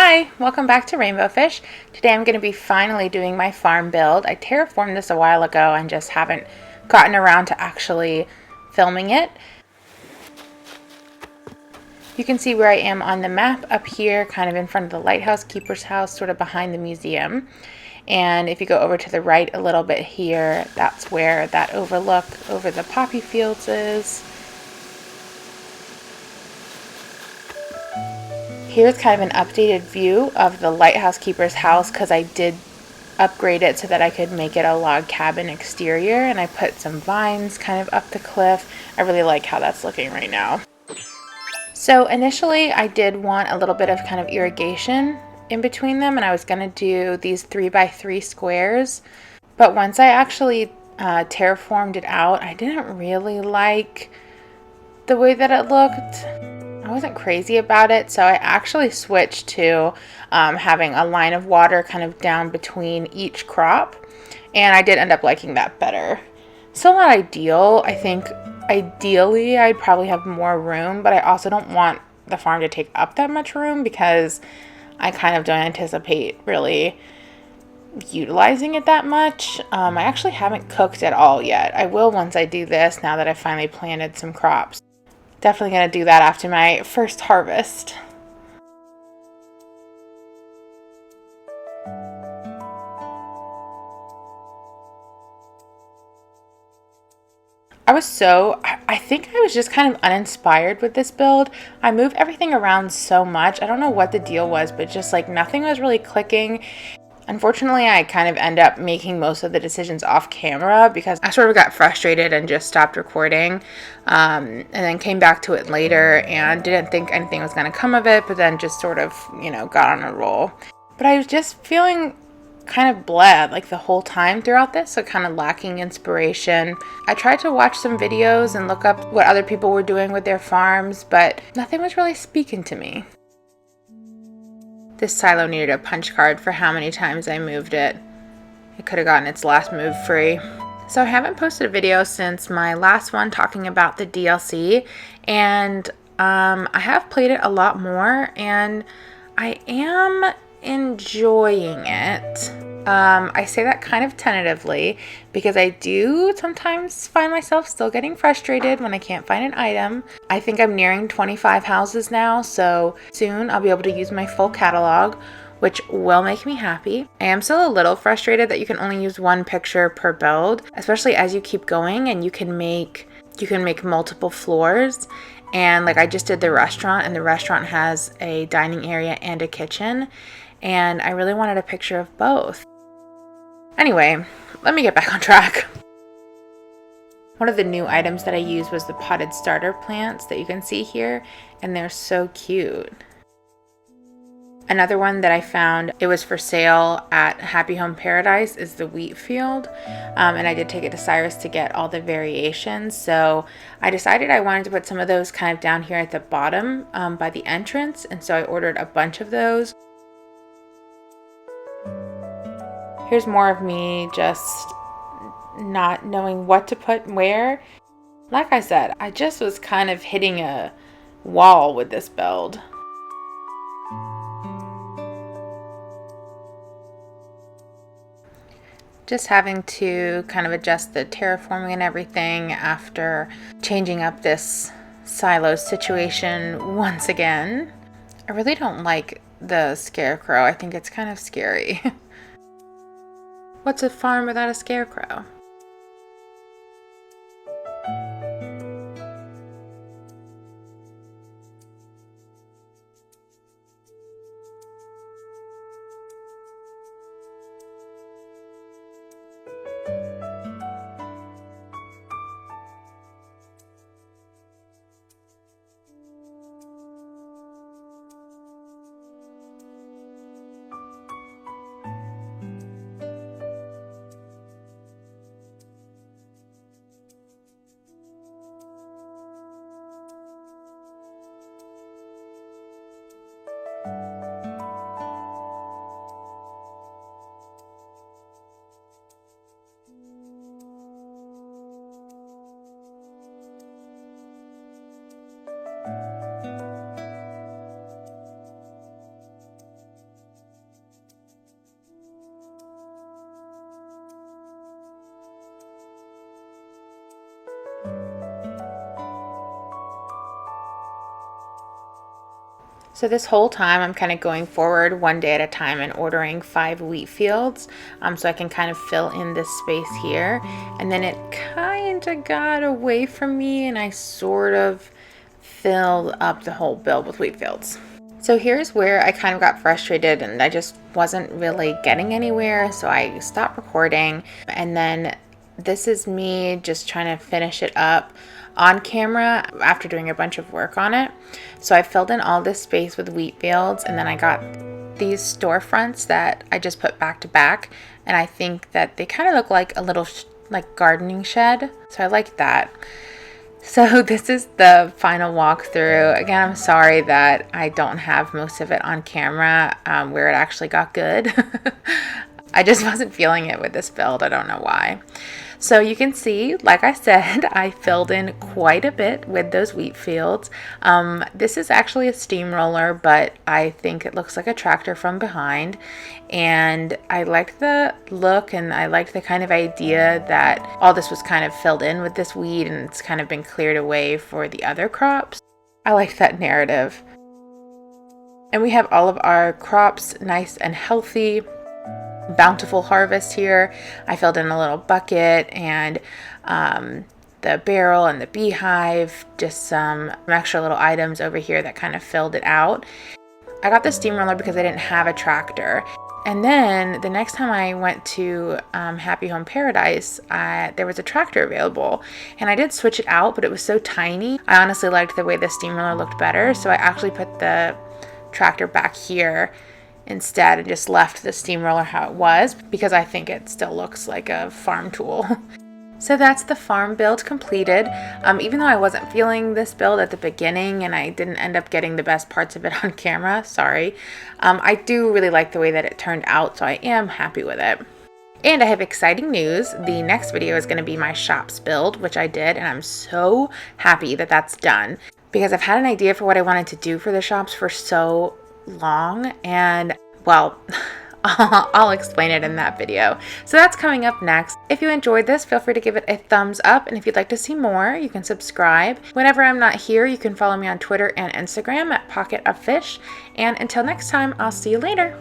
Hi, welcome back to Rainbow Fish. Today I'm going to be finally doing my farm build. I terraformed this a while ago and just haven't gotten around to actually filming it. You can see where I am on the map up here, kind of in front of the lighthouse keeper's house, sort of behind the museum. And if you go over to the right a little bit here, that's where that overlook over the poppy fields is. Here's kind of an updated view of the lighthouse keeper's house because I did upgrade it so that I could make it a log cabin exterior, and I put some vines kind of up the cliff. I really like how that's looking right now. So initially I did want a little bit of kind of irrigation in between them, and I was going to do these 3x3 squares, but once I actually terraformed it out, I didn't really like the way that it looked. I wasn't crazy about it, so I actually switched to having a line of water kind of down between each crop, and I did end up liking that better. Still not ideal. I think ideally I'd probably have more room, but I also don't want the farm to take up that much room because I kind of don't anticipate really utilizing it that much. I actually haven't cooked at all yet. I will once I do this, now that I've finally planted some crops. Definitely going to do that after my first harvest. I think I was just kind of uninspired with this build. I moved everything around so much. I don't know what the deal was, but just like nothing was really clicking. Unfortunately, I kind of end up making most of the decisions off camera because I sort of got frustrated and just stopped recording, and then came back to it later and didn't think anything was going to come of it, but then just sort of, got on a roll. But I was just feeling kind of bleh like the whole time throughout this, so kind of lacking inspiration. I tried to watch some videos and look up what other people were doing with their farms, but nothing was really speaking to me. This silo needed a punch card for how many times I moved it. It could have gotten its last move free. So I haven't posted a video since my last one talking about the DLC, and I have played it a lot more, and I am enjoying it. I say that kind of tentatively because I do sometimes find myself still getting frustrated when I can't find an item. I think I'm nearing 25 houses now, so soon I'll be able to use my full catalog, which will make me happy. I am still a little frustrated that you can only use one picture per build, especially as you keep going and you can make multiple floors. And like I just did the restaurant, and the restaurant has a dining area and a kitchen, and I really wanted a picture of both. Anyway, let me get back on track. One of the new items that I used was the potted starter plants that you can see here, and they're so cute. Another one that I found, it was for sale at Happy Home Paradise, is the wheat field, and I did take it to Cyrus to get all the variations, so I decided I wanted to put some of those kind of down here at the bottom by the entrance, and so I ordered a bunch of those. Here's more of me just not knowing what to put where. Like I said, I just was kind of hitting a wall with this build. Just having to kind of adjust the terraforming and everything after changing up this silo situation once again. I really don't like the scarecrow. I think it's kind of scary. What's a farm without a scarecrow? So this whole time I'm kind of going forward one day at a time and ordering 5 wheat fields, so I can kind of fill in this space here. And then it kind of got away from me and I sort of filled up the whole build with wheat fields. So here's where I kind of got frustrated and I just wasn't really getting anywhere, so I stopped recording. And then this is me just trying to finish it up on camera after doing a bunch of work on it. So I filled in all this space with wheat fields, and then I got these storefronts that I just put back to back, and I think that they kind of look like a little like gardening shed, so I like that. So this is the final walkthrough. Again, I'm sorry that I don't have most of it on camera where it actually got good. I just wasn't feeling it with this build. I don't know why. So you can see, like I said, I filled in quite a bit with those wheat fields. This is actually a steamroller, but I think it looks like a tractor from behind. And I liked the look and I liked the kind of idea that all this was kind of filled in with this weed and it's kind of been cleared away for the other crops. I like that narrative. And we have all of our crops nice and healthy. Bountiful harvest here. I filled in a little bucket and the barrel and the beehive, just some extra little items over here that kind of filled it out. I got the steamroller because I didn't have a tractor. And then the next time I went to Happy Home Paradise, there was a tractor available. And I did switch it out, but it was so tiny. I honestly liked the way the steamroller looked better. So I actually put the tractor back here instead and just left the steamroller how it was because I think it still looks like a farm tool. So that's the farm build completed. Even though I wasn't feeling this build at the beginning and I didn't end up getting the best parts of it on camera, sorry, I do really like the way that it turned out, so I am happy with it. And I have exciting news. The next video is going to be my shops build, which I did, and I'm so happy that that's done because I've had an idea for what I wanted to do for the shops for so long, and well, I'll explain it in that video. So that's coming up next. If you enjoyed this, feel free to give it a thumbs up, and if you'd like to see more, you can subscribe. Whenever I'm not here, you can follow me on Twitter and Instagram at Pocket of Fish. And until next time, I'll see you later.